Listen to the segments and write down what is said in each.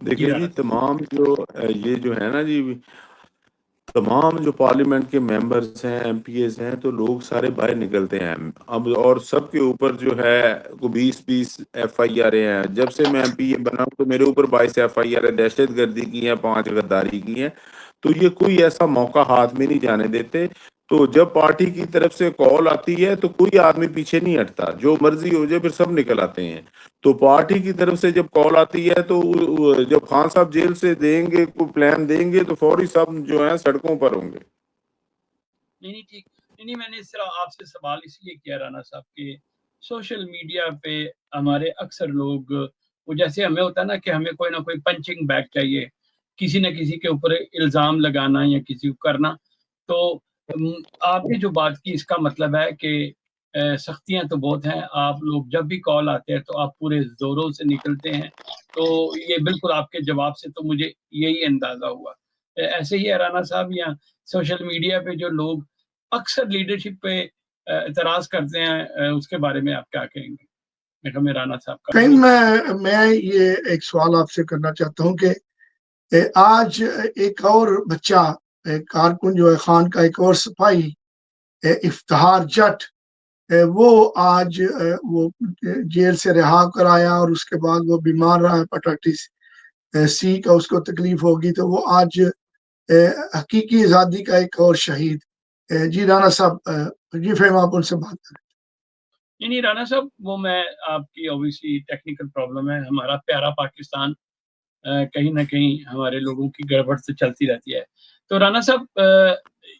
دیکھیں جی رانا تمام جو یہ جو ہے نا جی تمام جو پارلیمنٹ کے ممبرز ہیں ایم پی ایز ہیں تو لوگ سارے باہر نکلتے ہیں اب اور سب کے اوپر جو ہے کو 20 ایف آئی آر ہیں. جب سے میں ایم پی اے بنا ہوں تو میرے اوپر 22 ایف آئی آر دہشت گردی کی ہیں 5 غداری کی ہیں. تو یہ کوئی ایسا موقع ہاتھ میں نہیں جانے دیتے. تو جب پارٹی کی طرف سے کال آتی ہے تو کوئی آدمی پیچھے نہیں ہٹتا, جو مرضی ہو جائے پھر سب نکل آتے ہیں. تو پارٹی کی طرف سے جب کال آتی ہے تو جب خان صاحب جیل سے دیں گے کوئی پلان دیں گے تو فوری سب جو ہیں سڑکوں پر ہوں گے. نہیں ٹھیک نہیں, میں نے اس طرح آپ سے سوال اس لیے کیا رانا صاحب کہ سوشل میڈیا پہ ہمارے اکثر لوگ وہ جیسے ہمیں ہوتا ہے نا کہ ہمیں کوئی نہ کوئی پنچنگ بیگ چاہیے, کسی نہ کسی کے اوپر الزام لگانا یا کسی کو کرنا. تو آپ نے جو بات کی اس کا مطلب ہے کہ سختیاں تو بہت ہیں, آپ لوگ جب بھی کال آتے ہیں تو آپ پورے زوروں سے نکلتے ہیں. تو یہ بالکل آپ کے جواب سے تو مجھے یہی اندازہ ہوا. ایسے ہی رانا صاحب یا سوشل میڈیا پہ جو لوگ اکثر لیڈرشپ پہ اعتراض کرتے ہیں اس کے بارے میں آپ کیا کہیں گے؟ رانا صاحب کا کہیں میں یہ ایک سوال آپ سے کرنا چاہتا ہوں کہ آج ایک اور بچہ کارکن جو ہے خان کا ایک اور سپاہی افتخار جٹ وہ آج وہ جیل سے رہا کر آیا اور اس کے بعد وہ بیمار رہا ہیپاٹائٹس سی کا اس کو تکلیف ہوگی. تو وہ آج حقیقی آزادی کا ایک اور شہید. جی رانا صاحب جی فہم آپ ان سے بات کریں. نہیں رانا صاحب وہ میں آپ کی اوبیسلی ٹیکنیکل پرابلم ہے. ہمارا پیارا پاکستان کہیں نہ کہیں ہمارے لوگوں کی گڑبڑ سے چلتی رہتی ہے. تو رانا صاحب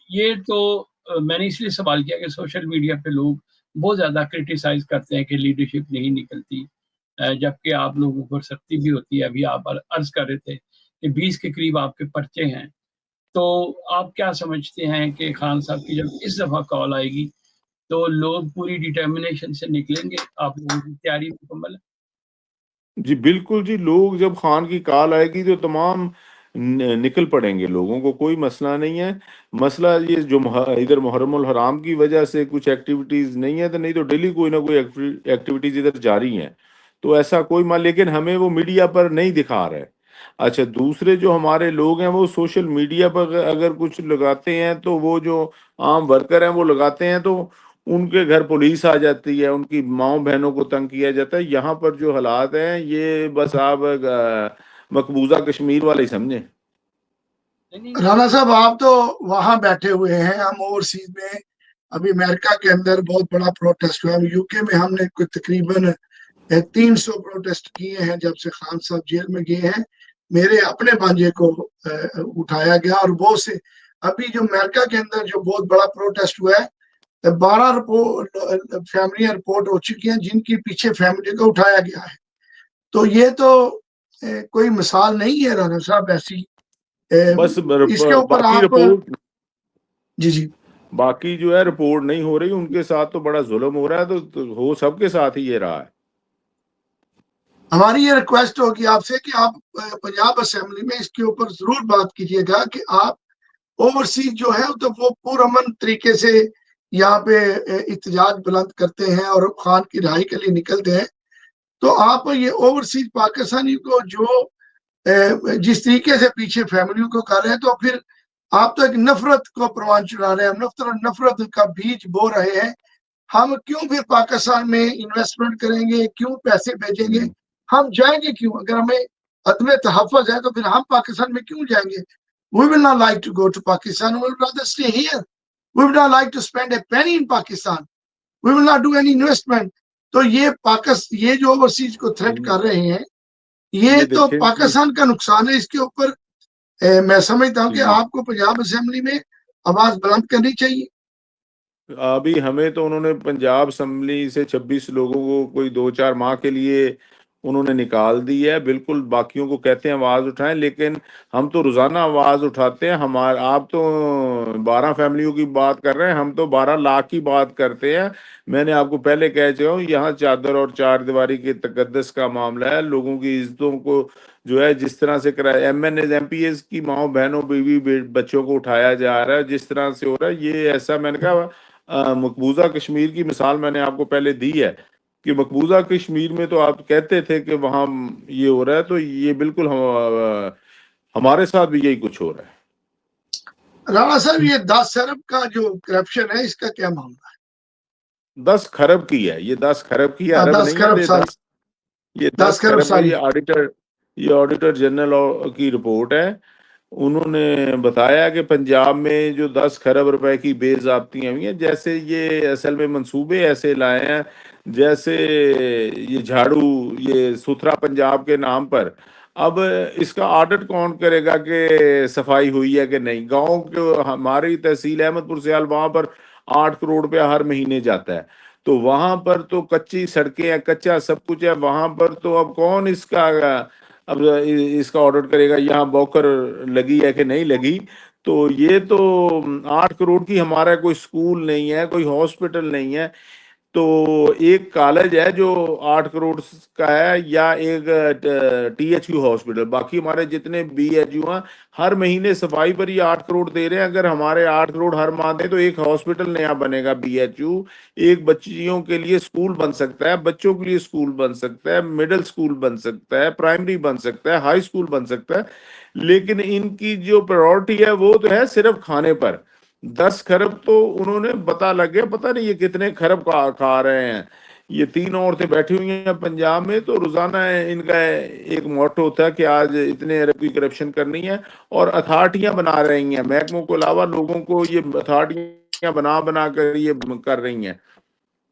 یہ تو میں نے اس لیے سوال کیا کہ سوشل میڈیا پہ لوگ بہت زیادہ کرٹیسائز کرتے ہیں کہ لیڈرشپ نہیں نکلتی, جبکہ آپ لوگوں پر سختی بھی ہوتی ہے. ابھی آپ عرض کر رہے تھے کہ 20 کے قریب آپ کے پرچے ہیں. تو آپ کیا سمجھتے ہیں کہ خان صاحب کی جب اس دفعہ کال آئے گی تو لوگ پوری ڈٹرمنیشن سے نکلیں گے؟ آپ لوگوں کی تیاری مکمل ہے؟ جی بالکل جی, لوگ جب خان کی کال آئے گی تو تمام نکل پڑیں گے, لوگوں کو کوئی مسئلہ نہیں ہے. مسئلہ یہ جو ادھر محرم الحرام کی وجہ سے کچھ ایکٹیویٹیز نہیں ہے تو نہیں تو ڈیلی کوئی نہ کوئی ایکٹیویٹیز ادھر جاری ہیں. تو ایسا کوئی لیکن ہمیں وہ میڈیا پر نہیں دکھا رہے. اچھا دوسرے جو ہمارے لوگ ہیں وہ سوشل میڈیا پر اگر کچھ لگاتے ہیں تو وہ جو عام ورکر ہیں وہ لگاتے ہیں تو ان کے گھر پولیس آ جاتی ہے, ان کی ماؤں بہنوں کو تنگ کیا جاتا ہے. یہاں پر جو حالات ہیں یہ بس آپ مقبوضہ کشمیر والے ہی سمجھیں. رانا صاحب آپ تو وہاں بیٹھے ہوئے ہیں, ہم اوورسیز میں ابھی امریکہ کے اندر بہت بڑا پروٹیسٹ ہوا. یو کے میں ہم نے کوئی تقریباً 300 پروٹیسٹ کیے ہیں جب سے خان صاحب جیل میں گئے ہیں. میرے اپنے بانجے کو اٹھایا گیا اور بہت سے ابھی جو امریکہ کے اندر جو بہت بڑا پروٹیسٹ ہوا ہے 12 فیملیاں رپورٹ ہو چکی ہیں جن کی پیچھے فیملی کو اٹھایا گیا ہے. تو یہ تو کوئی مثال نہیں ہے رانا صاحب ایسی. بس اس کے اوپر باقی آپ رپورٹ جی باقی جو ہے رپورٹ نہیں ہو رہی, ان کے ساتھ تو بڑا ظلم ہو رہا ہے. تو ہو سب کے ساتھ ہی یہ رہا ہے. ہماری یہ ریکویسٹ ہوگی آپ سے کہ آپ پنجاب اسمبلی میں اس کے اوپر ضرور بات کیجیے گا کہ آپ اوورسیز جو ہے تو وہ پرامن طریقے سے یہاں پہ احتجاج بلند کرتے ہیں اور خان کی رہائی کے لیے نکلتے ہیں. تو آپ یہ اوورسیز پاکستانی کو جو جس طریقے سے پیچھے فیملیوں کو کر رہے ہیں تو پھر آپ تو ایک نفرت کو پروان چڑھا رہے ہیں, نفرت کا بیج بو رہے ہیں. ہم کیوں پھر پاکستان میں انویسٹمنٹ کریں گے, کیوں پیسے بھیجیں گے, ہم جائیں گے کیوں؟ اگر ہمیں عدم تحفظ ہے تو پھر ہم پاکستان میں کیوں جائیں گے؟ We will not like to go to Pakistan. We will rather stay here. We will not like to spend a penny in Pakistan. We will not do any investment. تو یہ جو اوورسیز کو تھریٹ کر رہے ہیں یہ تو دیکھیں پاکستان کا نقصان ہے. اس کے اوپر میں سمجھتا ہوں کہ جی آپ کو پنجاب اسمبلی میں آواز بلند کرنی چاہیے. ابھی ہمیں تو انہوں نے پنجاب اسمبلی سے 26 لوگوں کو کوئی 2-4 ماہ کے لیے انہوں نے نکال دی ہے. بالکل باقیوں کو کہتے ہیں آواز اٹھائیں, لیکن ہم تو روزانہ آواز اٹھاتے ہیں. آپ تو 12 فیملیوں کی بات کر رہے ہیں, ہم تو 12 لاکھ کی بات کرتے ہیں. میں نے آپ کو پہلے کہہ چکا ہوں یہاں چادر اور چار دیواری کے تقدس کا معاملہ ہے. لوگوں کی عزتوں کو جو ہے جس طرح سے کرایا MNAs MPAs کی ماؤں بہنوں بیوی بچوں کو اٹھایا جا رہا ہے, جس طرح سے ہو رہا ہے یہ ایسا میں نے کہا مقبوضہ کشمیر کی مثال میں نے آپ کو پہلے دی ہے. کہ مقبوضہ کشمیر میں تو آپ کہتے تھے کہ وہاں یہ ہو رہا ہے، تو یہ بالکل ہمارے ساتھ بھی یہی کچھ ہو رہا ہے۔ رانا صاحب یہ 10 ارب کا جو کرپشن ہے اس کا کیا معاملہ ہے؟ 10 خرب کی ہے، یہ 10 خرب کی ہے، ارب 10 نہیں ہے، خرب ساری، یہ 10 10 خرب خرب ہے۔ ساری، یہ آڈیٹر جنرل کی رپورٹ ہے۔ انہوں نے بتایا کہ پنجاب میں جو 10 خرب روپے کی بے ضابطیاں ہوئی ہیں، جیسے یہ اصل میں منصوبے ایسے لائے ہیں جیسے یہ جھاڑو، یہ ستھرا پنجاب کے نام پر۔ اب اس کا آڈٹ کون کرے گا کہ صفائی ہوئی ہے کہ نہیں؟ گاؤں کے ہماری تحصیل احمد پور سیال، وہاں پر 8 کروڑ روپیہ ہر مہینے جاتا ہے، تو وہاں پر تو کچی سڑکیں ہیں، کچا سب کچھ ہے وہاں پر، تو اب کون اس کا آڈٹ کرے گا یہاں بوکر لگی ہے کہ نہیں لگی؟ تو یہ تو 8 کروڑ کی ہمارا کوئی سکول نہیں ہے، کوئی ہاسپٹل نہیں ہے، تو ایک کالج ہے جو 8 کروڑ کا ہے، یا ایک ٹی ایچ یو ہاسپٹل، باقی ہمارے جتنے بی ایچ یو ہیں ہر مہینے صفائی پر یہ 8 کروڑ دے رہے ہیں۔ اگر ہمارے 8 کروڑ ہر ماہ دیں تو ایک ہاسپٹل نیا بنے گا، بی ایچ یو، ایک بچیوں کے لیے سکول بن سکتا ہے، بچوں کے لیے سکول بن سکتا ہے، مڈل سکول بن سکتا ہے، پرائمری بن سکتا ہے، ہائی سکول بن سکتا ہے، لیکن ان کی جو پرائورٹی ہے وہ تو ہے صرف کھانے پر۔ 10 خرب تو انہوں نے بتا لگ گیا، پتہ نہیں یہ کتنے خرب کھا رہے ہیں۔ یہ 3 عورتیں بیٹھی ہوئی ہیں پنجاب میں، تو روزانہ ان کا ایک موٹو ہوتا ہے کہ آج اتنے ارب کی کرپشن کرنی ہے، اور اتھارٹیاں بنا رہی ہیں، محکموں کو علاوہ لوگوں کو یہ اتھارٹیاں بنا بنا کر یہ کر رہی ہیں۔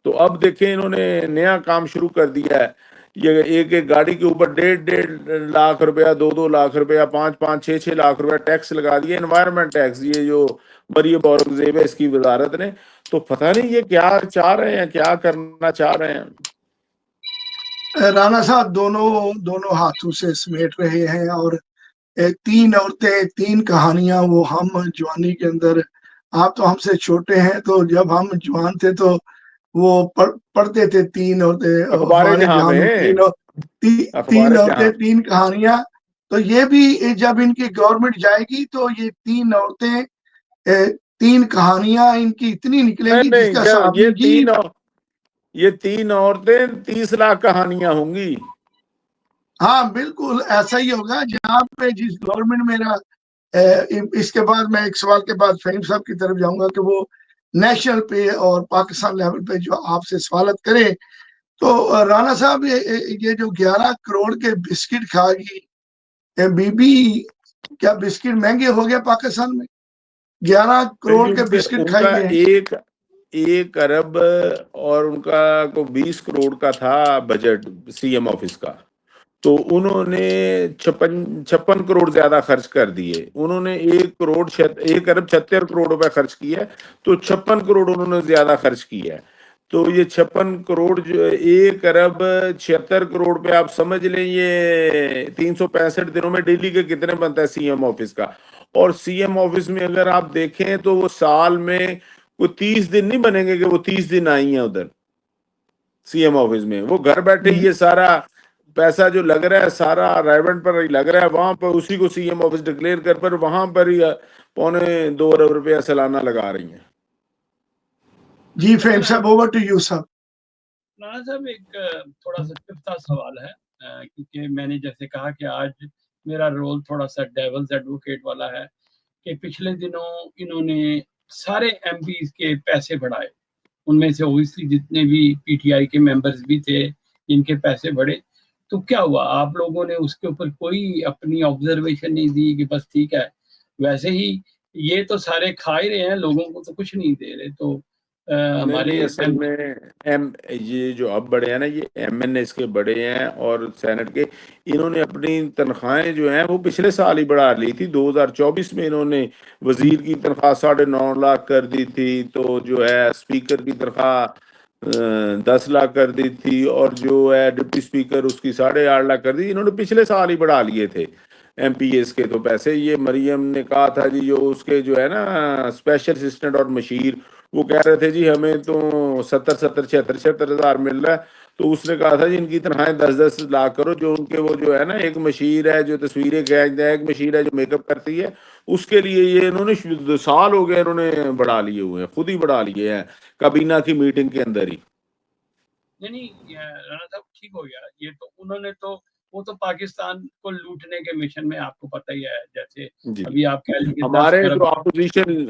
تو اب دیکھیں انہوں نے نیا کام شروع کر دیا ہے، یہ ایک ایک گاڑی کے اوپر 1.5 لاکھ روپیہ، 2 لاکھ روپیہ، 5 6 لاکھ روپیہ ٹیکس لگا دیا، انوائرمنٹ ٹیکس، یہ جو مریم اورنگزیب ہے اس کی وزارت نے۔ تو پتہ نہیں یہ کیا چاہ رہے ہیں، کیا کرنا چاہ رہے ہیں۔ رانا صاحب دونوں ہاتھوں سے سمیٹ رہے ہیں، اور 3 عورتیں، 3 کہانیاں، وہ ہم جوانی کے اندر، آپ تو ہم سے چھوٹے ہیں، تو جب ہم جوان تھے تو وہ پڑھتے تھے 3 عورتیں، اخبار ہمارے جہاں جہاں میں میں، 3 اخبار عورتیں، جہاں 3 کہانیاں۔ تو یہ بھی جب ان کی گورنمنٹ جائے گی تو یہ 3 عورتیں، 3 کہانیاں ان کی اتنی نکلیں نہیں گی جس کا نہیں، حساب نہیں جی۔ یہ 3 عورتیں 30 لاکھ کہانیاں ہوں گی۔ ہاں بالکل ایسا ہی ہوگا، جہاں پہ جس گورنمنٹ میرا اس کے بعد میں ایک سوال کے بعد فہیم صاحب کی طرف جاؤں گا کہ وہ نیشنل پہ اور پاکستان لیول پہ جو آپ سے سوالت کریں، تو رانا صاحب یہ جو 11 کروڑ کے بسکٹ کھا گئی بی بی، کیا بسکٹ مہنگے ہو گیا پاکستان میں؟ 11 کروڑ کے بسکٹ ان کھائی کا گئے۔ 1 ارب اور ان کا کو 20 کروڑ کا تھا بجٹ سی ایم آفس کا، تو انہوں نے 56 کروڑ زیادہ خرچ کر دیے۔ انہوں نے 1 ارب 76 کروڑ روپے خرچ کیا ہے، تو 56 کروڑ انہوں نے زیادہ خرچ کیا ہے۔ تو یہ 56 کروڑ جو 1 ارب 76 کروڑ پہ آپ سمجھ لیں یہ 365 دنوں میں ڈیلی کے کتنے بنتا ہے سی ایم آفس کا۔ اور سی ایم آفس میں اگر آپ دیکھیں تو وہ سال میں کوئی 30 دن نہیں بنیں گے کہ وہ 30 دن آئی ہیں ادھر سی ایم آفس میں، وہ گھر بیٹھے یہ سارا پیسہ جو لگ رہا ہے سارا ریونٹ پر ہی لگ رہا ہے، وہاں پر اسی کو سی ایم آفس ڈکلیئر کر پر وہاں پر ہی 2.25 ارب روپیہ سالانہ لگا رہی ہیں۔ جی فہیم صاحب، اوور ٹو یو صاحب۔ رانا صاحب ایک تھوڑا سا چپتا سوال ہے، کیونکہ میں نے جیسے کہا کہ آج میرا رول تھوڑا سا ڈیولز ایڈوکیٹ والا ہے، کہ پچھلے دنوں انہوں نے سارے ایم پیز کے پیسے بڑھائے، ان میں سے اوبیسلی جتنے بھی پی ٹی آئی کے ممبرز بھی تھے جن کے پیسے بڑھے، تو کیا ہوا؟ آپ لوگوں نے اس کے اوپر کوئی اپنی آبزرویشن نہیں دی کہ بس ٹھیک ہے؟ ویسے ہی یہ تو سارے کھا ہی رہے ہیں، لوگوں کو تو کچھ نہیں دے رہے۔ تو ہمارے نہیں اصل میں یہ جو اب بڑے ہیں نا، یہ ایم این ایس کے بڑے ہیں اور سینٹ کے، انہوں نے اپنی تنخواہیں جو ہیں وہ پچھلے سال ہی بڑھا لی تھی۔ 2024 میں انہوں نے وزیر کی تنخواہ 9.5 لاکھ کر دی تھی، تو جو ہے اسپیکر کی تنخواہ 10 لاکھ کر دی تھی، اور جو ہے ڈپٹی اسپیکر اس کی 8.5 لاکھ کر دی۔ انہوں نے پچھلے سال ہی بڑھا لیے تھے ایم پی ایس کے تو پیسے۔ یہ مریم نے کہا تھا جی، جو اس کے جو ہے نا اسپیشل اسسٹنٹ اور مشیر، وہ کہہ رہے تھے جی ہمیں تو 76 ہزار مل رہا ہے، تو اس نے کہا تھا جی ان کی تنخواہیں 10 لاکھ کرو، جو ان کے وہ جو ہے نا ایک مشیر ہے جو تصویریں کھینچتا ہے، ایک مشیر ہے جو میک اپ کرتی ہے، اس کے لیے یہ انہوں نے سال ہو گئے انہوں نے بڑھا لیے ہوئے ہیں، خود ہی بڑھا لیے ہیں کابینہ کی میٹنگ کے اندر ہی۔ نہیں رانا صاحب ٹھیک ہو گیا. یہ تو انہوں نے تو وہ تو پاکستان کو لوٹنے کے مشن میں آپ کو پتہ ہی ہے, جیسے جی ابھی آپ کہہ لیں کہ 10 ارب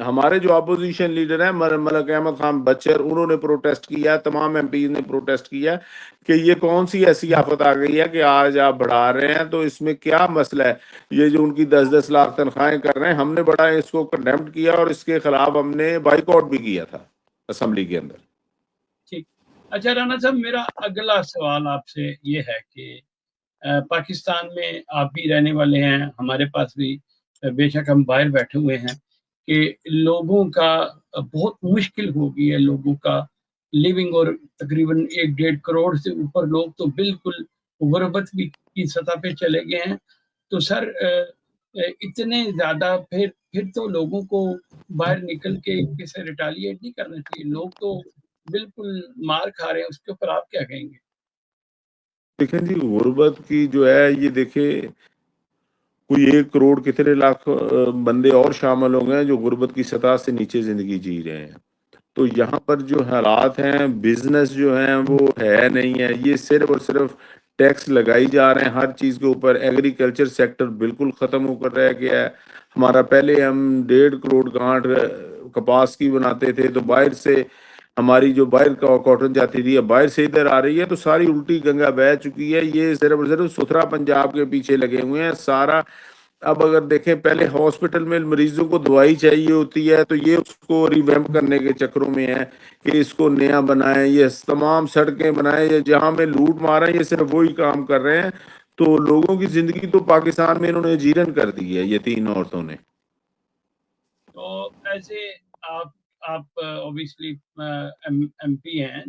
ہمارے جو اپوزیشن لیڈر ہیں ملک احمد خان بچر, انہوں نے پروٹیسٹ کیا, تمام ایم پیز نے پروٹیسٹ کیا کہ یہ کون سی ایسی آفت آ گئی ہے کہ آج آپ بڑھا رہے ہیں, تو اس میں کیا مسئلہ ہے. یہ جو ان کی 10-10 لاکھ تنخواہیں کر رہے ہیں, ہم نے بڑا اس کو کنڈیمڈ کیا اور اس کے خلاف ہم نے بائیک آؤٹ بھی کیا تھا اسمبلی کے اندر. ٹھیک. اچھا رانا صاحب, میرا اگلا سوال آپ سے یہ ہے کہ پاکستان میں آپ بھی رہنے والے ہیں, ہمارے پاس بھی بے شک ہم باہر بیٹھے ہوئے ہیں, کہ لوگوں کا بہت مشکل ہو گئی ہے لوگوں کا لیونگ, اور تقریباً 1-1.5 کروڑ سے اوپر لوگ تو بالکل غربت بھی کی سطح پہ چلے گئے ہیں. تو سر اتنے زیادہ پھر تو لوگوں کو باہر نکل کے کسی ریٹالیٹ نہیں کرنا چاہیے. لوگ تو بالکل مار کھا رہے ہیں, اس کے اوپر آپ کیا کہیں گے؟ دیکھیں جی, غربت کی جو ہے یہ دیکھیں کوئی 1 کروڑ کتنے لاکھ بندے اور شامل ہو گئے جو غربت کی سطح سے نیچے زندگی جی رہے ہیں. تو یہاں پر جو حالات ہیں, بزنس جو ہیں وہ ہے نہیں ہے, یہ صرف اور صرف ٹیکس لگائی جا رہے ہیں ہر چیز کے اوپر. ایگریکلچر سیکٹر بالکل ختم ہو کر رہ گیا ہے ہمارا. پہلے ہم 1.5 کروڑ گانٹ کپاس کی بناتے تھے, تو باہر سے ہماری جو باہر کاٹن جاتی تھی, اب باہر سے ادھر آ رہی ہے, تو ساری الٹی گنگا بہہ چکی ہے. یہ صرف اور صرف ستھرا پنجاب کے پیچھے لگے ہوئے ہیں سارا. اب اگر دیکھیں, پہلے ہاسپٹل میں مریضوں کو دوائی چاہیے ہوتی ہے تو یہ اس کو ریویمپ کرنے کے چکروں میں ہے کہ اس کو نیا بنائیں, یہ تمام سڑکیں بنائیں, یہ جہاں میں لوٹ مارا ہے یہ صرف وہی کام کر رہے ہیں. تو لوگوں کی زندگی تو پاکستان میں انہوں نے جیرن کر دی ہے یہ 3 عورتوں نے. تو ایسے آپ اوبیسلی ایم پی ہیں,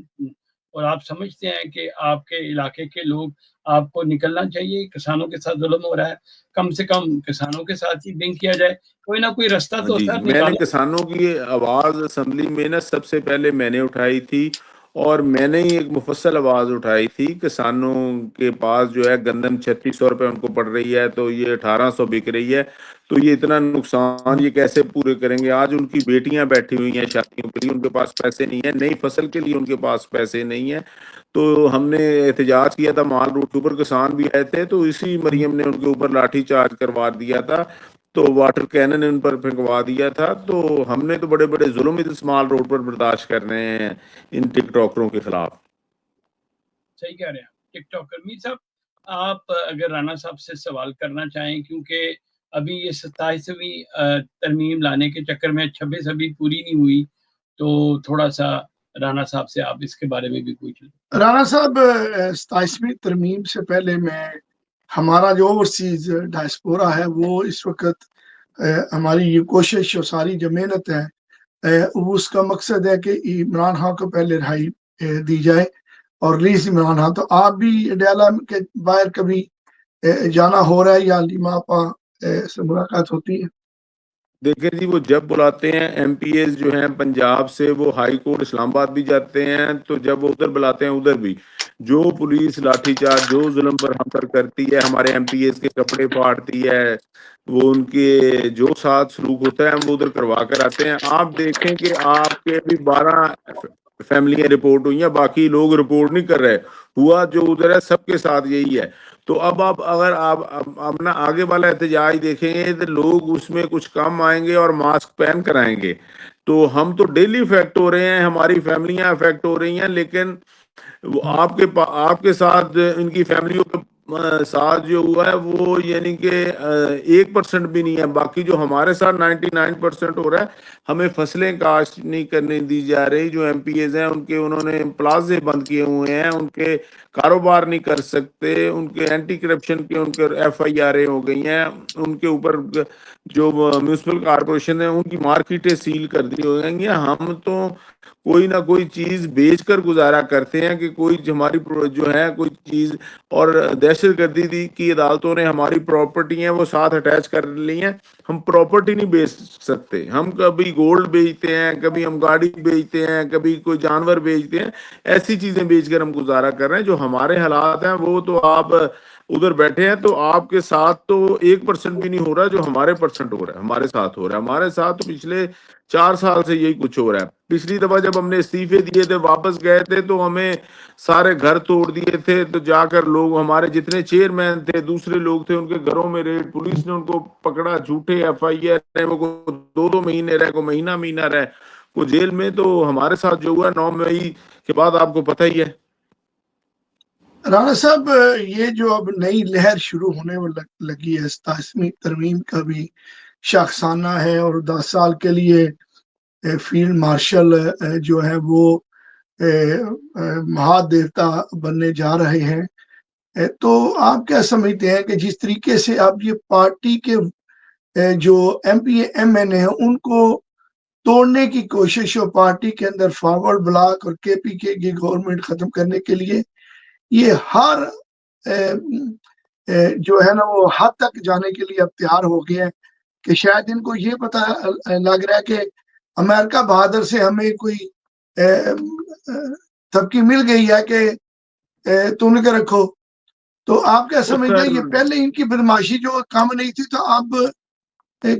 اور آپ سمجھتے ہیں کہ آپ کے علاقے کے لوگ, آپ کو نکلنا چاہیے, کسانوں کے ساتھ ظلم ہو رہا ہے, کم سے کم کسانوں کے ساتھ ہی لنک کیا جائے, کوئی نہ کوئی رستہ تو جی سر میں نے نکالو. کسانوں کی آواز اسمبلی میں نا سب سے پہلے میں نے اٹھائی تھی, اور میں نے ہی ایک مفصل آواز اٹھائی تھی. کسانوں کے پاس جو ہے گندم 3600 روپے ان کو پڑ رہی ہے, تو یہ 1800 بک رہی ہے, تو یہ اتنا نقصان یہ کیسے پورے کریں گے. آج ان کی بیٹیاں بیٹھی ہوئی ہیں شادیوں کے لیے, ان کے پاس پیسے نہیں ہیں, نئی فصل کے لیے ان کے پاس پیسے نہیں ہیں. تو ہم نے احتجاج کیا تھا, مال روڈ کے اوپر کسان بھی آئے تھے, تو اسی مریم نے ان کے اوپر لاٹھی چارج کروا دیا تھا, تو واٹر کینن ان پر پھینکوا دیا تھا. تو ہم نے تو بڑے بڑے ظلم اس مال روڈ پر برداشت کرنے ہیں ان ٹک ٹاکروں کے خلاف. صحیح کہہ رہے ہیں ٹک ٹاکر. میر صاحب, آپ اگر رانا صاحب سے سوال کرنا چاہیں, کیونکہ ابھی یہ 27ویں ترمیم لانے کے چکر میں 26 ابھی پوری نہیں ہوئی, تو تھوڑا سا رانا صاحب سے آپ اس کے بارے میں بھی پوچھ لیں. رانا صاحب 27ویں ترمیم سے پہلے میں ہمارا جو اوورسیز ڈائسپورا ہے وہ اس وقت ہماری یہ کوشش اور ساری جو محنت ہے اس کا مقصد ہے کہ عمران خان کو پہلے رہائی دی جائے اور ریلیز عمران خان. تو آپ بھی ڈیالہ کے باہر کبھی جانا ہو رہا ہے یا لیما آپا سے ملاقات ہوتی ہے؟ دیکھیں جی, وہ جب بلاتے ہیں ایم پی ایز جو ہیں پنجاب سے, وہ ہائی کورٹ اسلام آباد بھی جاتے ہیں, تو جب وہ ادھر بلاتے ہیں ادھر بھی جو پولیس لاٹھی چارج جو ظلم پر ہم پر کرتی ہے, ہمارے ایم پی ایز کے کپڑے پھاڑتی ہے, وہ ان کے جو ساتھ سلوک ہوتا ہے ہم وہ ادھر کروا کر آتے ہیں. آپ دیکھیں کہ آپ کے بھی 12 فیملیاں رپورٹ ہوئی ہیں, باقی لوگ رپورٹ نہیں کر رہے. ہوا جو ادھر ہے سب کے ساتھ یہی ہے. تو اب اگر آپ اپنا آگے والا احتجاج دیکھیں گے تو لوگ اس میں کچھ کم آئیں گے اور ماسک پہن کر آئیں گے. تو ہم تو ڈیلی افیکٹ ہو رہے ہیں, ہماری فیملیاں افیکٹ ہو رہی ہیں, لیکن آپ کے ساتھ ان کی فیملیوں کے ساتھ جو ہوا ہے وہ یعنی کہ 1% بھی نہیں ہے. باقی جو ہمارے ساتھ 99% ہو رہا ہے, ہمیں فصلیں کاشت نہیں کرنے دی جا رہی. جو ایم پی ایز ہیں ان کے انہوں نے پلازے بند کیے ہوئے ہیں, ان کے کاروبار نہیں کر سکتے, ان کے اینٹی کرپشن کے ان کے ایف آئی آر ہو گئی ہیں, ان کے اوپر جو میونسپل کارپوریشن ہے ان کی مارکیٹیں سیل کر دی ہو گئی ہیں. ہم تو کوئی نہ کوئی چیز بیچ کر گزارا کرتے ہیں کہ کوئی ہماری جو ہے کوئی چیز, اور دہشت گردی کی عدالتوں نے ہماری پراپرٹی ہیں وہ ساتھ اٹیچ کر لی ہیں. ہم پراپرٹی نہیں بیچ سکتے, ہم کبھی گولڈ بیچتے ہیں, کبھی ہم گاڑی بیچتے ہیں, کبھی کوئی جانور بیچتے ہیں, ایسی چیزیں بیچ کر ہم گزارا کر رہے ہیں. جو ہمارے حالات ہیں وہ تو آپ ادھر بیٹھے ہیں، تو آپ کے ساتھ تو 1% بھی نہیں ہو رہا جو ہمارے پرسنٹ ہو رہا ہے، ہمارے ساتھ ہو رہا ہے. ہمارے ساتھ تو پچھلے 4 سال سے یہی کچھ ہو رہا ہے. پچھلی دفعہ جب ہم نے استعفے دیے تھے، واپس گئے تھے، تو ہمیں سارے گھر توڑ دیے تھے. تو جا کر لوگ، ہمارے جتنے چیئرمین تھے، دوسرے لوگ تھے، ان کے گھروں میں ریڈ، پولیس نے ان کو پکڑا، جھوٹے FIR، وہ 2 مہینے رہے، کو مہینہ رہے، وہ جیل میں. تو ہمارے ساتھ جو ہوا 9 مئی کے بعد آپ کو پتہ ہی ہے. رانا صاحب، یہ جو اب نئی لہر شروع ہونے لگی ہے، 87ویں ترمیم کا بھی شاخسانہ ہے، اور 10 سال کے لیے فیلڈ مارشل جو ہے وہ مہا دیوتا بننے جا رہے ہیں. تو آپ کیا سمجھتے ہیں کہ جس طریقے سے اب یہ پارٹی کے جو MP MN ہیں ان کو توڑنے کی کوشش، اور پارٹی کے اندر فارورڈ بلاک اور KPK کی گورنمنٹ ختم کرنے کے لیے یہ ہر جو ہے نا وہ حد تک جانے کے لیے اب تیار ہو گئے ہیں، کہ شاید ان کو یہ پتا لگ رہا ہے کہ امریکہ بہادر سے ہمیں کوئی تھپکی مل گئی ہے کہ تم کے رکھو. تو آپ کیا سمجھتے ہیں، یہ پہلے ان کی بدماشی جو کم نہیں تھی، تو اب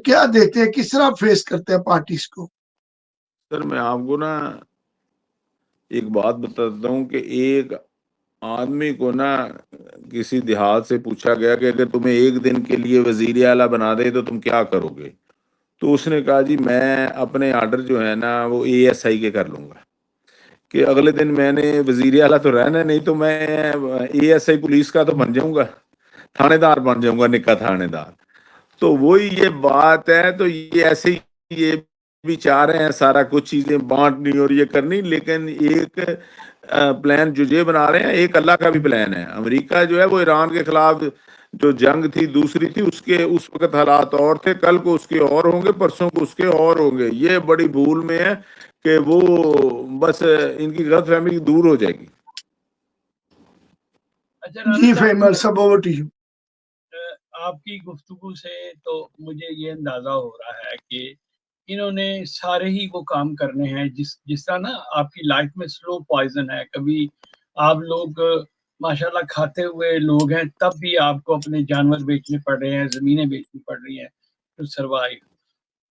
کیا دیکھتے ہیں، کس طرح فیس کرتے ہیں پارٹیز کو؟ سر میں آپ کو نا ایک بات بتاتا ہوں کہ ایک آدمی کو نا کسی دیہات سے پوچھا گیا کہ اگر تمہیں ایک دن کے لیے وزیر اعلیٰ بنا دے تو تم کیا کرو گے؟ تو اس نے کہا جی میں اپنے آرڈر جو ہے نا وہ ASI کے کر لوں گا، کہ اگلے دن میں نے وزیر اعلیٰ تو رہنا نہیں، تو میں ASI پولیس کا تو بن جاؤں گا، تھانے دار بن جاؤں گا، نکا تھانے دار. تو وہی یہ بات ہے. تو یہ ایسے ہی یہ بھی چاہ رہے ہیں سارا کچھ چیزیں بانٹنی اور یہ کرنی، لیکن ایک پلان جو یہ بنا رہے ہیں، ایک اللہ کا بھی پلان ہے. امریکہ جو ہے وہ ایران کے خلاف جو جنگ تھی دوسری تھی، اس وقت حالات اور تھے، کل کو اس کے اور ہوں گے، پرسوں کو اس کے اور ہوں گے. یہ بڑی بھول میں ہے کہ وہ بس ان کی غلط فہمی دور ہو جائے گی. جی فیمل صاحب، اوور ٹو یو. آپ کی گفتگو سے تو مجھے یہ اندازہ ہو رہا ہے کہ انہوں نے سارے ہی وہ کام کرنے ہیں جس طرح نا آپ کی لائف میں سلو پوائزن ہے. کبھی آپ لوگ ماشاءاللہ کھاتے ہوئے لوگ ہیں، تب بھی آپ کو اپنے جانور بیچنے پڑ رہے ہیں، زمینیں بیچنی پڑ رہی ہیں ٹو سروائیو.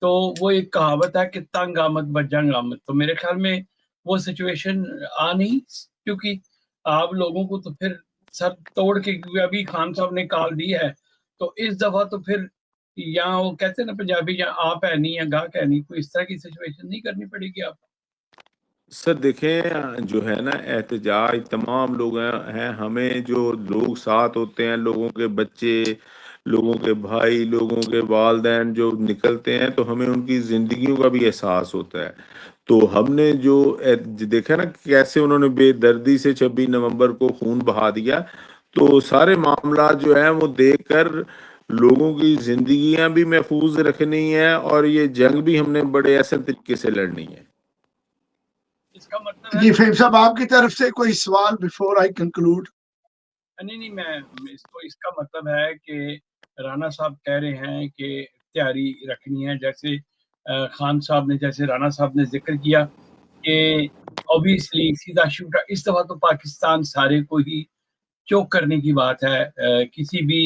تو وہ ایک کہاوت ہے کہ تنگ آمد بجنگ آمد. تو میرے خیال میں وہ سچویشن نہیں، کیونکہ آپ لوگوں کو تو پھر سر توڑ کے، کیونکہ ابھی خان صاحب نے کال دی ہے، تو اس دفعہ تو پھر یہاں وہ کہتے ہیں نا پنجابی، یہاں آپ ہے نہیں یا گاہک ہے نہیں، کوئی اس طرح کی سچویشن نہیں کرنی پڑے گی آپ. سر دیکھیں، جو ہے نا احتجاج تمام لوگ ہیں، ہمیں جو لوگ ساتھ ہوتے ہیں، لوگوں کے بچے، لوگوں کے بھائی، لوگوں کے والدین جو نکلتے ہیں، تو ہمیں ان کی زندگیوں کا بھی احساس ہوتا ہے. تو ہم نے جو دیکھا نا کیسے انہوں نے بے دردی سے 26 نومبر کو خون بہا دیا، تو سارے معاملات جو ہیں وہ دیکھ کر لوگوں کی زندگیاں بھی محفوظ رکھنی ہے، اور یہ جنگ بھی ہم نے بڑے ایسے طریقے سے لڑنی ہے. اس کا مطلب ہے جی فہیم صاحب، آپ کی طرف سے کوئی سوال بفور آئی کنکلوڈ؟ نہیں، میں اس کا مطلب ہے کہ رانا صاحب کہہ رہے ہیں کہ تیاری رکھنی ہے، جیسے خان صاحب نے، جیسے رانا صاحب نے ذکر کیا کہ اوبیسلی سیدھا شوٹر. اس دفعہ تو پاکستان سارے کو ہی چوک کرنے کی بات ہے، کسی بھی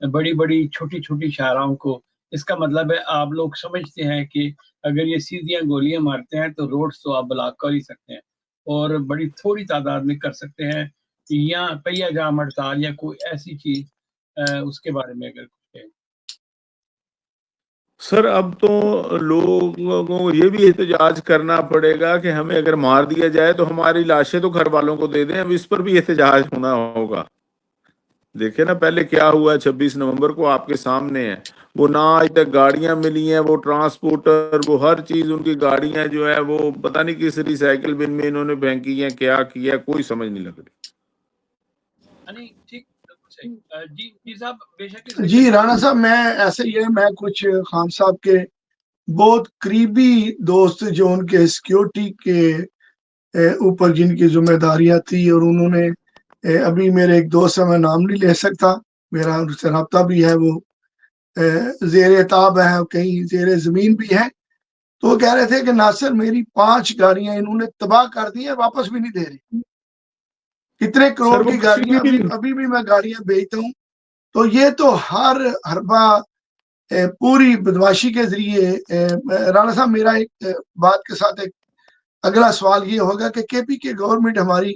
بڑی بڑی چھوٹی چھوٹی شاہراہوں کو. اس کا مطلب ہے آپ لوگ سمجھتے ہیں کہ اگر یہ سیدھیاں گولیاں مارتے ہیں تو روڈز تو آپ بلاک کر ہی سکتے ہیں، اور بڑی تھوڑی تعداد میں کر سکتے ہیں، یا پہیا جام ہڑتال یا کوئی ایسی چیز. اس کے بارے میں اگر کچھ کہیں. سر اب تو لوگوں کو یہ بھی احتجاج کرنا پڑے گا کہ ہمیں اگر مار دیا جائے تو ہماری لاشیں تو گھر والوں کو دے دیں. اب اس پر بھی احتجاج ہونا ہوگا. دیکھیں نا پہلے کیا ہوا ہے 26 نومبر کو آپ کے سامنے ہے. وہ نہ آج تک گاڑیاں ملی ہیں، وہ ٹرانسپورٹر، وہ ہر چیز، ان کی گاڑیاں جو ہے وہ پتہ نہیں کس ریسائیکل بن میں انہوں نے پھینکی ہیں، کیا کیا کوئی سمجھ نہیں لگ رہی. نہیں ٹھیک، جی صاحب بے شک. جی رانا صاحب، میں ایسے ہی ہے، میں کچھ خان صاحب کے بہت قریبی دوست جو ان کے سیکیورٹی کے اوپر جن کی ذمہ داریاں تھی، اور انہوں نے ابھی میرے ایک دوست ہے، میں نام نہیں لے سکتا، میرا ان سے رابطہ بھی ہے، وہ زیر اعتاب ہے، کہیں زیر زمین بھی ہے. تو وہ کہہ رہے تھے کہ ناصر میری 5 گاڑیاں انہوں نے تباہ کر دی ہیں، واپس بھی نہیں دے رہے. کتنے سر کروڑ وہ کی کسی گاڑیاں، بھی ابھی بھی میں گاڑیاں بیچتا ہوں. تو یہ تو ہر حربہ پوری بدماشی کے ذریعے رانا صاحب میرا ایک بات کے ساتھ ایک اگلا سوال یہ ہوگا کہ کے پی کے گورنمنٹ ہماری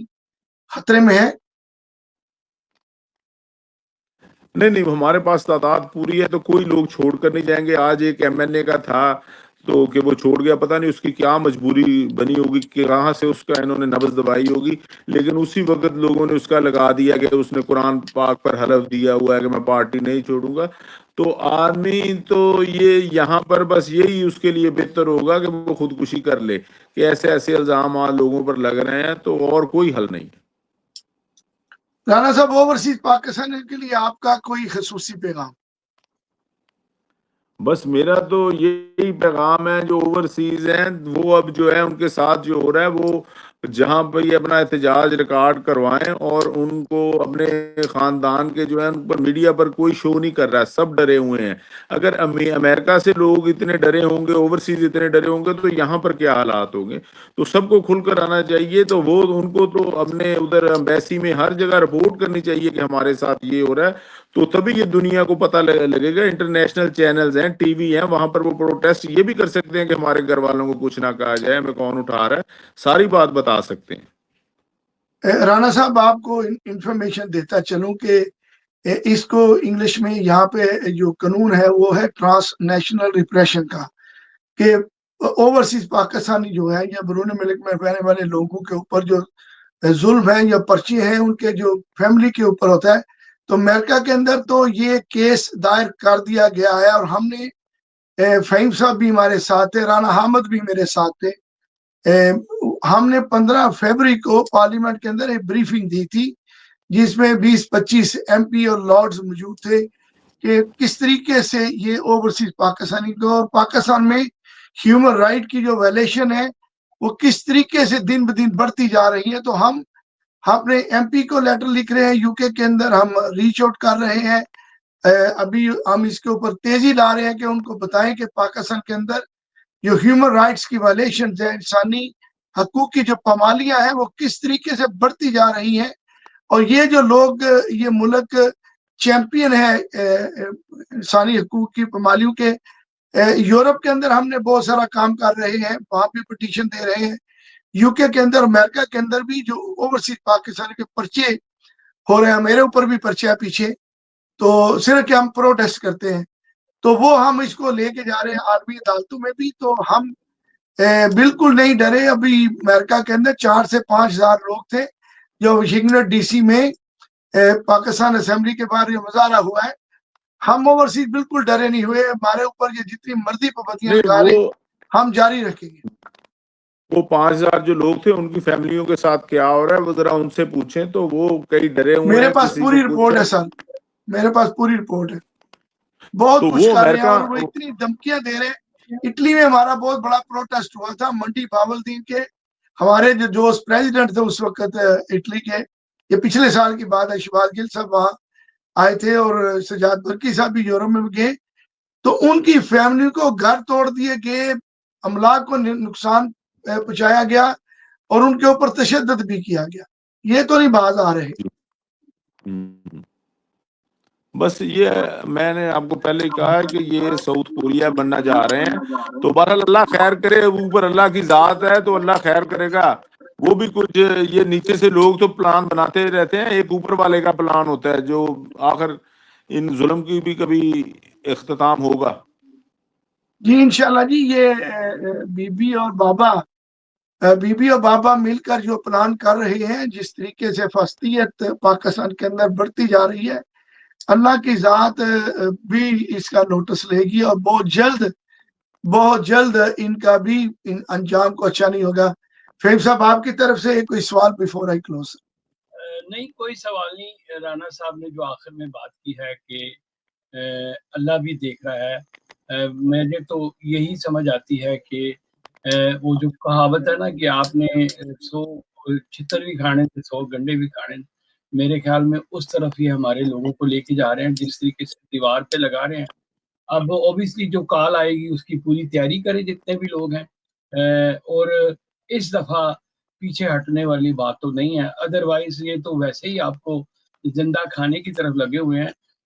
خطرے میں ہے؟ نہیں ہمارے پاس تعداد پوری ہے تو کوئی لوگ چھوڑ کر نہیں جائیں گے. آج ایک MNA کا تھا تو کہ وہ چھوڑ گیا, پتہ نہیں اس کی کیا مجبوری بنی ہوگی کہ کہاں سے اس کا انہوں نے نبض دبائی ہوگی, لیکن اسی وقت لوگوں نے اس کا لگا دیا کہ اس نے قرآن پاک پر حلف دیا ہوا ہے کہ میں پارٹی نہیں چھوڑوں گا. تو آدمی تو یہ یہاں پر بس یہی اس کے لیے بہتر ہوگا کہ وہ خودکشی کر لے کہ ایسے ایسے الزامات لوگوں پر لگ رہے ہیں, تو اور کوئی حل نہیں. رانا صاحب اوورسیز پاکستان کے لیے آپ کا کوئی خصوصی پیغام؟ بس میرا تو یہی پیغام ہے, جو اوورسیز ہیں وہ اب جو ہے ان کے ساتھ جو ہو رہا ہے وہ جہاں پہ یہ اپنا احتجاج ریکارڈ کروائیں, اور ان کو اپنے خاندان کے جو ہے ان پر میڈیا پر کوئی شو نہیں کر رہا ہے, سب ڈرے ہوئے ہیں. اگر امریکہ سے لوگ اتنے ڈرے ہوں گے, اوورسیز اتنے ڈرے ہوں گے, تو یہاں پر کیا حالات ہوں گے؟ تو سب کو کھل کر آنا چاہیے. تو وہ ان کو تو اپنے ادھر ایمبیسی میں ہر جگہ رپورٹ کرنی چاہیے کہ ہمارے ساتھ یہ ہو رہا ہے, تو تبھی یہ دنیا کو پتہ لگے گا. انٹرنیشنل چینلز ہیں, ٹی وی ہیں, وہاں پر وہ پروٹیسٹ یہ بھی کر سکتے ہیں کہ ہمارے گھر والوں کو کچھ نہ کہا جائے, ہمیں کون اٹھا رہا ہے, ساری بات بتا سکتے ہیں. رانا صاحب آپ کو انفارمیشن دیتا چلوں کہ اس کو انگلش میں یہاں پہ جو قانون ہے وہ ہے ٹرانس نیشنل ریپریشن کا, کہ اوورسیز پاکستانی جو ہے یا بیرون ملک میں رہنے والے لوگوں کے اوپر جو ظلم ہے یا پرچے ہیں ان کے جو فیملی کے اوپر ہوتا ہے. تو امریکہ کے اندر تو یہ کیس دائر کر دیا گیا ہے, اور ہم نے فہیم صاحب بھی ہمارے ساتھ تھے, رانا حامد بھی میرے ساتھ تھے. ہم نے 15 فروری کو پارلیمنٹ کے اندر ایک بریفنگ دی تھی جس میں 20-25 MP اور لارڈز موجود تھے کہ کس طریقے سے یہ اوورسیز پاکستانی کو اور پاکستان میں ہیومن رائٹ کی جو ویلیشن ہے وہ کس طریقے سے دن بدن بڑھتی جا رہی ہے. تو ہم اپنے MP کو لیٹر لکھ رہے ہیں, UK کے اندر ہم ریچ آؤٹ کر رہے ہیں. ابھی ہم اس کے اوپر تیزی لا رہے ہیں کہ ان کو بتائیں کہ پاکستان کے اندر جو ہیومن رائٹس کی وائلیشن ہے, انسانی حقوق کی جو پامالیاں ہیں وہ کس طریقے سے بڑھتی جا رہی ہیں. اور یہ جو لوگ, یہ ملک چیمپئن ہے انسانی حقوق کی پامالیوں کے. یورپ کے اندر ہم نے بہت سارا کام کر رہے ہیں, وہاں بھی پٹیشن دے رہے ہیں. UK کے اندر, امریکہ کے اندر بھی جو اوورسیز پاکستان کے پرچے ہو رہے ہیں, میرے اوپر بھی پرچے ہے پیچھے, تو صرف کہ ہم پروٹیسٹ کرتے ہیں, تو وہ ہم اس کو لے کے جا رہے ہیں عالمی عدالتوں میں بھی. تو ہم بالکل نہیں ڈرے. ابھی امریکہ کے اندر 4 سے 5 ہزار لوگ تھے جو واشنگٹن DC میں پاکستان اسمبلی کے باہر یہ مظاہرہ ہوا ہے. ہم اوورسیز بالکل ڈرے نہیں ہوئے. ہمارے اوپر یہ جتنی مرضی پابندیاں نہیں لگا لیں ہم جاری رکھیں گے. وہ 5,000 جو لوگ تھے ان کی فیملیوں کے ساتھ کیا ہو رہا ہے وہ ذرا ان سے پوچھیں, تو وہ کئی ڈرے ہوئے میرے ہیں, پاس کسی کو پوری کچھ رپورٹ ہے سر, میرے پاس پوری رپورٹ ہے. بہت تو کچھ وہ کر رہے ہیں, امریکہ. اور وہ اتنی دھمکیاں دے رہے ہیں. اٹلی میں ہمارا بہت بڑا پروٹیسٹ ہوا تھا, منڈی باولدین کے ہمارے جو پریزیڈنٹ تھے اس وقت اٹلی کے, یہ پچھلے سال کی بات ہے, شباز گل صاحب وہاں آئے تھے, اور سجاد برکی صاحب بھی یورپ میں گئے. تو ان کی فیملی کو گھر توڑ دیے گئے, املاک کو نقصان پہنچایا گیا, اور ان کے اوپر تشدد بھی کیا گیا. یہ تو نہیں باز آ رہے. بس یہ میں نے آپ کو پہلے ہی کہا ہے کہ یہ ساؤتھ کوریا بننا جا رہے ہیں. تو بہرحال اللہ خیر کرے, اوپر اللہ کی ذات ہے تو اللہ خیر کرے گا. وہ بھی کچھ یہ نیچے سے لوگ تو پلان بناتے رہتے ہیں, ایک اوپر والے کا پلان ہوتا ہے جو آخر ان ظلم کی بھی کبھی اختتام ہوگا. جی انشاءاللہ جی. یہ بی بی اور بابا مل کر جو پلان کر رہے ہیں, جس طریقے سے فسطیت پاکستان کے اندر بڑھتی جا رہی ہے, اللہ کی ذات بھی اس کا نوٹس لے گی, اور بہت جلد ان کا بھی انجام کو اچھا نہیں ہوگا. فہیم صاحب آپ کی طرف سے کوئی سوال بیفور آئی کلوز؟ نہیں, کوئی سوال نہیں. رانا صاحب نے جو آخر میں بات کی ہے کہ اللہ بھی دیکھ رہا ہے, مجھے تو یہی سمجھ آتی ہے کہ وہ جو کہاوت ہے نا کہ آپ نے 100 چھتر بھی کھانے تھے 100 گنڈے بھی کھانے, میرے خیال میں اس طرف ہی ہمارے لوگوں کو لے کے جا رہے ہیں, جس طریقے سے دیوار پہ لگا رہے ہیں. اب اوبیسلی جو کال آئے گی اس کی پوری تیاری کریں جتنے بھی لوگ ہیں, اور اس دفعہ پیچھے ہٹنے والی بات تو نہیں ہے. ادروائز یہ تو ویسے ہی آپ کو زندہ کھانے کی طرف لگے ہوئے ہیں.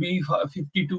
B-52